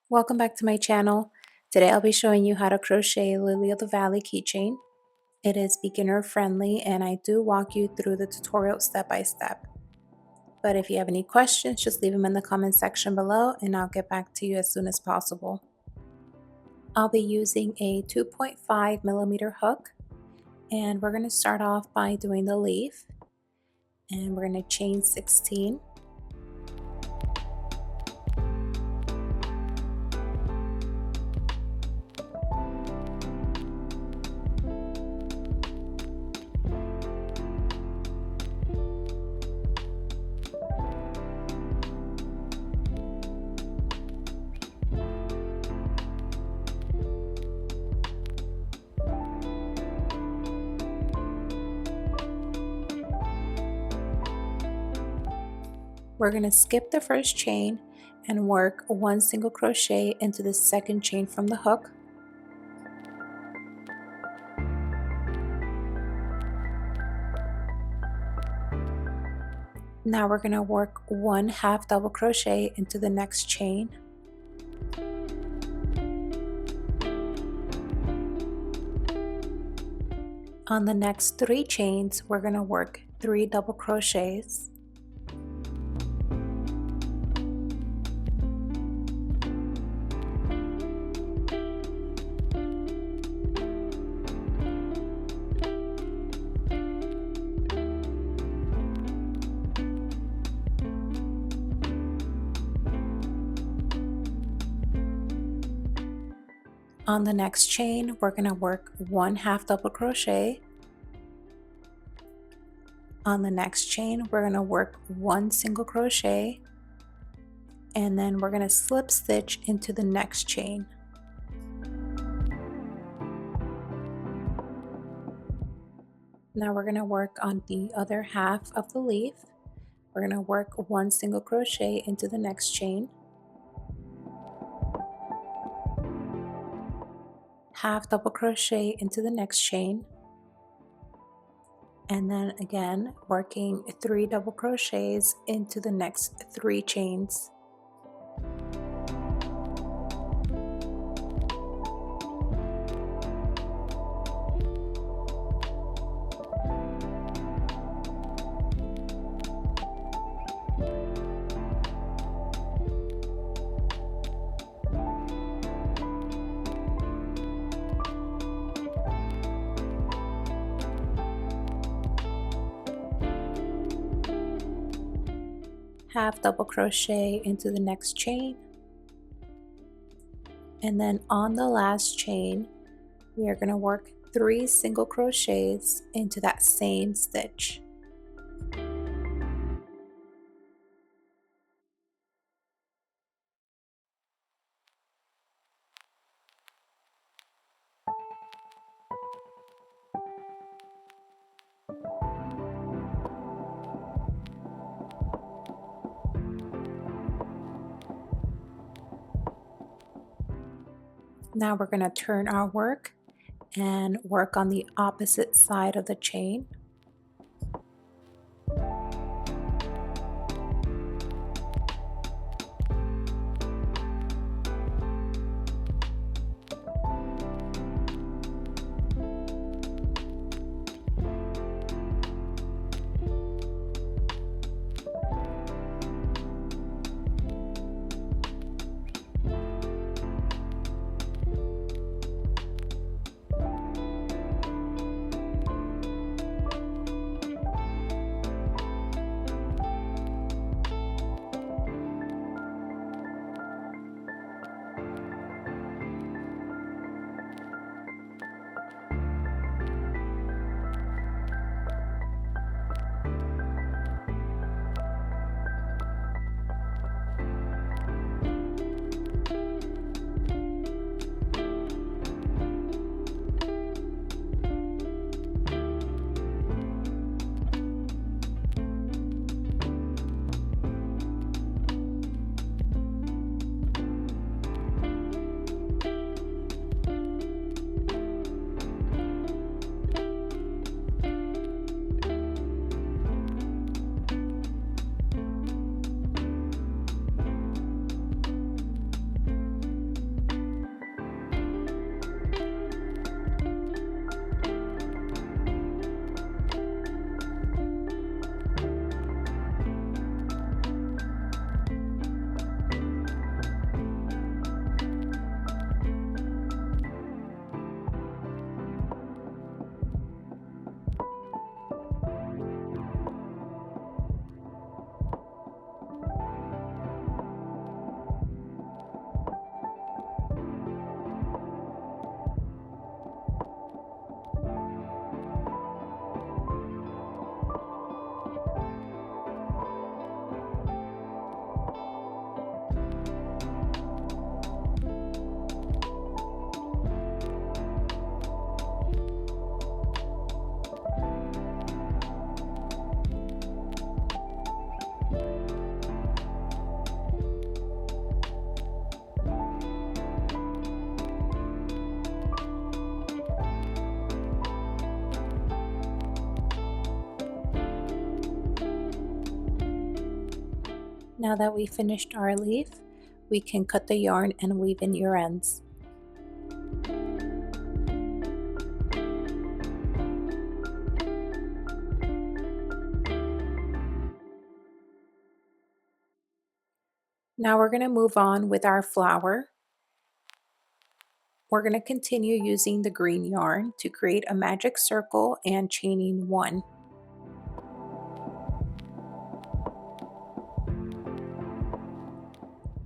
Welcome back to my channel. Today I'll be showing you how to crochet Lily of the Valley keychain. It is beginner friendly and I do walk you through the tutorial step by step. But if you have any questions, just leave them in the comment section below and I'll get back to you as soon as possible. I'll be using a 2.5 millimeter hook and we're going to start off by doing the leaf and we're going to chain 16. We're going to skip the first chain and work one single crochet into the second chain from the hook. Now we're going to work one half double crochet into the next chain. On the next 3 chains, we're going to work 3 double crochets. On the next chain, we're going to work one half double crochet. On the next chain, we're going to work one single crochet, and then we're going to slip stitch into the next chain. Now we're going to work on the other half of the leaf. We're going to work one single crochet into the next chain, half double crochet into the next chain, and then again working 3 double crochets into the next 3 chains. Half double crochet into the next chain, and then on the last chain we are going to work 3 single crochets into that same stitch. Now we're going to turn our work and work on the opposite side of the chain. Now that we finished our leaf, we can cut the yarn and weave in your ends. Now we're going to move on with our flower. We're going to continue using the green yarn to create a magic circle and chaining 1.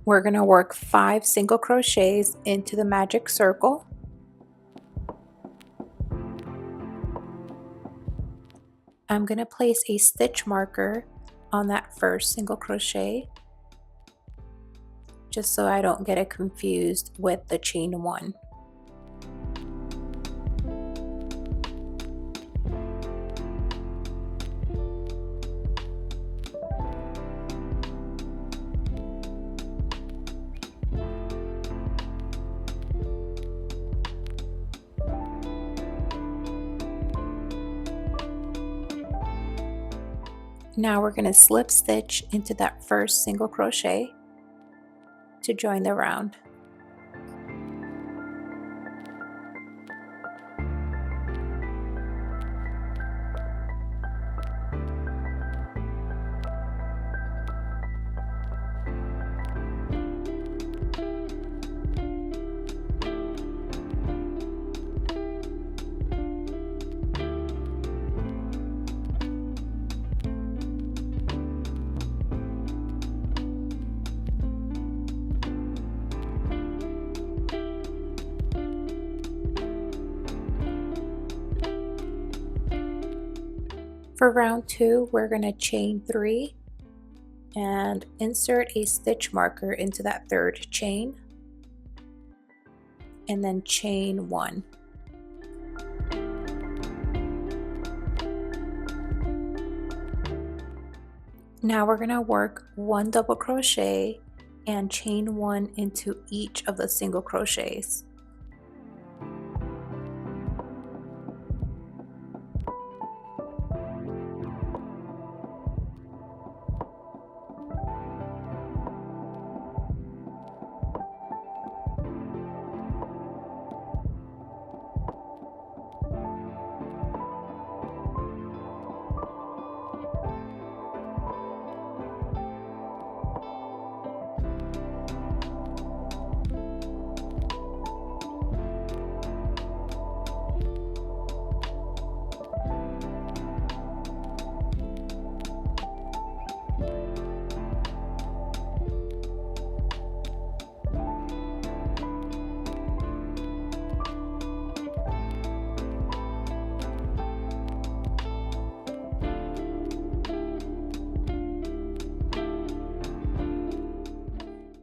We're going to work 5 single crochets into the magic circle. I'm going to place a stitch marker on that first single crochet, just so I don't get it confused with the chain 1. Now we're going to slip stitch into that first single crochet to join the round. For round 2, we're going to chain 3 and insert a stitch marker into that third chain, and then chain 1. Now we're going to work 1 double crochet and chain 1 into each of the single crochets.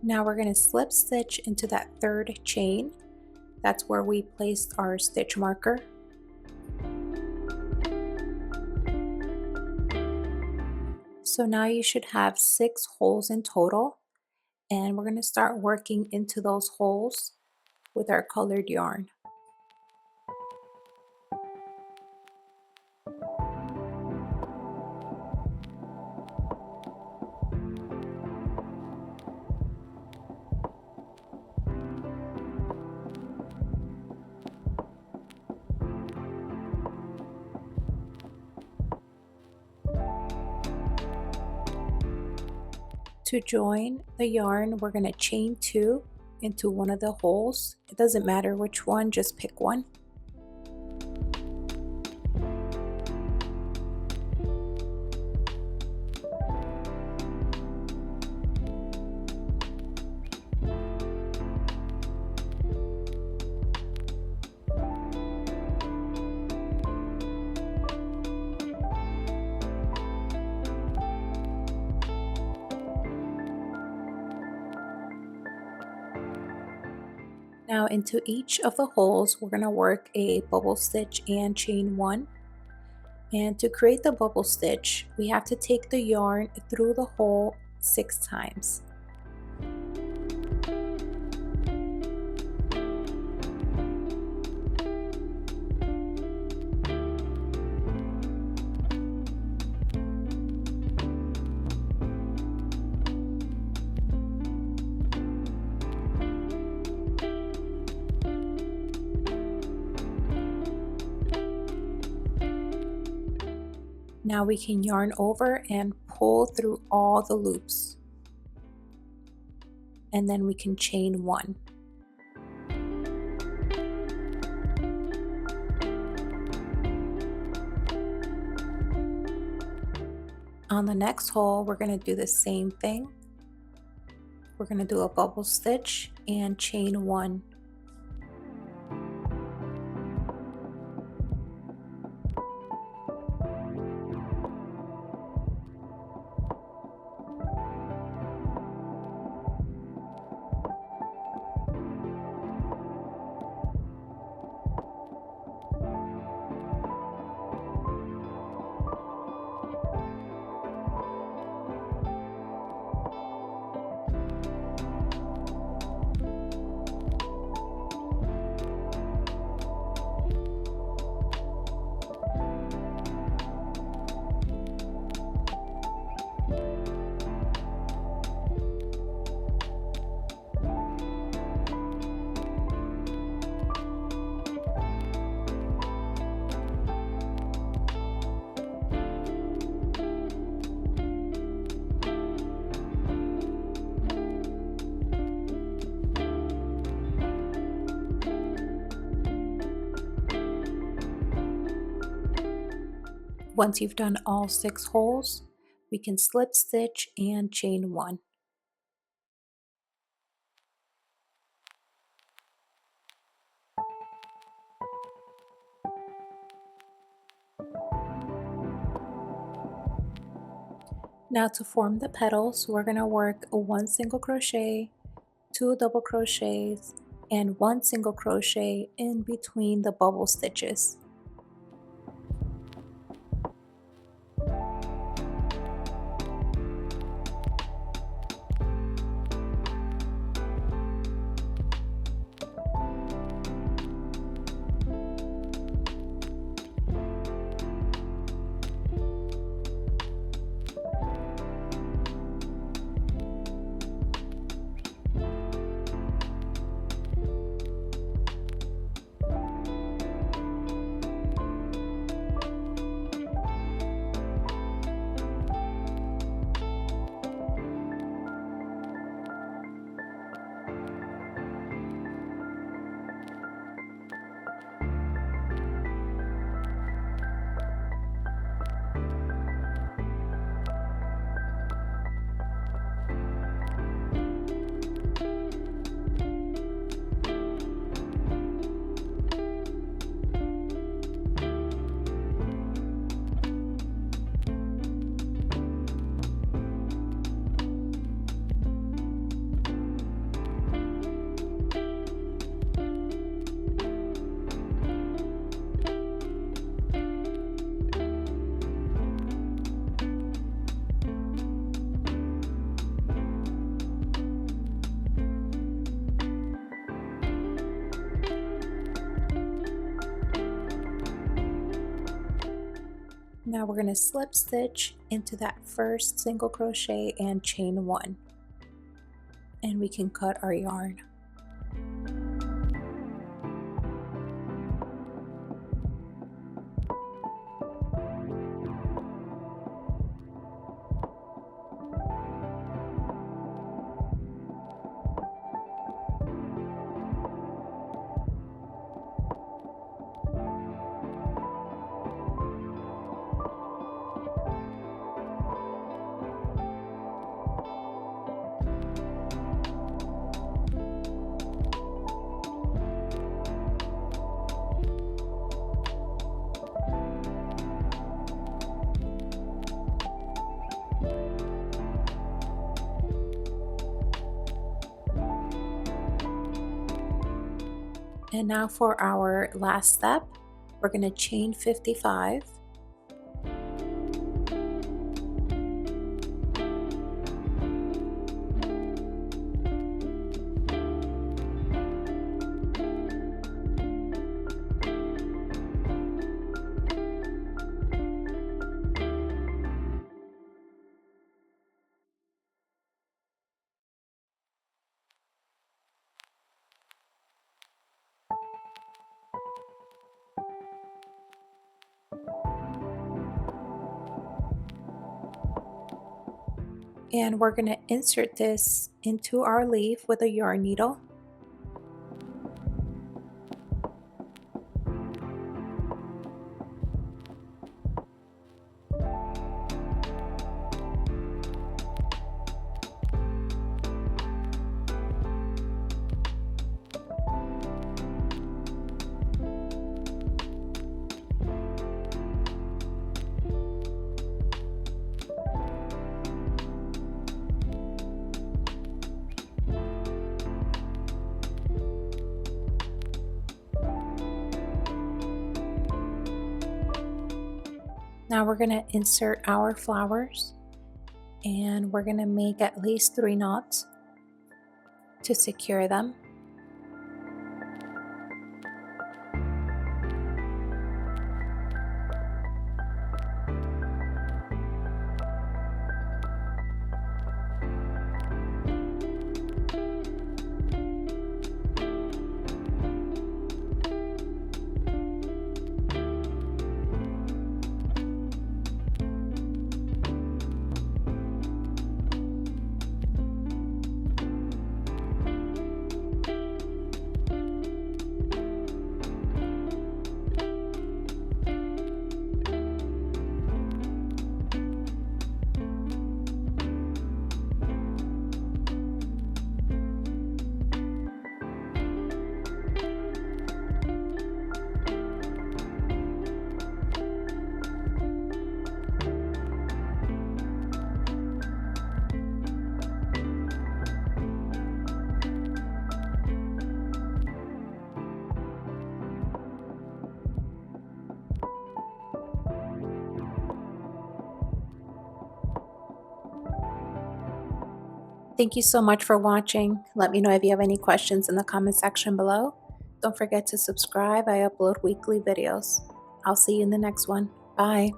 Now we're going to slip stitch into that third chain. That's where we placed our stitch marker. So now you should have 6 holes in total, and we're going to start working into those holes with our colored yarn. To join the yarn, we're going to chain 2 into one of the holes. It doesn't matter which one, just pick one. Now into each of the holes, we're going to work a bubble stitch and chain 1. And to create the bubble stitch, we have to take the yarn through the hole 6 times. Now we can yarn over and pull through all the loops, and then we can chain one. On the next hole, we're going to do the same thing. We're going to do a bubble stitch and chain one. Once you've done all 6 holes, we can slip stitch and chain one. Now to form the petals, we're going to work 1 single crochet, 2 double crochets, and 1 single crochet in between the bubble stitches. Now we're going to slip stitch into that first single crochet and chain one, and we can cut our yarn. And now for our last step, we're going to chain 55. And we're going to insert this into our leaf with a yarn needle. Now we're going to insert our flowers, and we're going to make at least 3 knots to secure them. Thank you so much for watching. Let me know if you have any questions in the comment section below. Don't forget to subscribe. I upload weekly videos. I'll see you in the next one. Bye.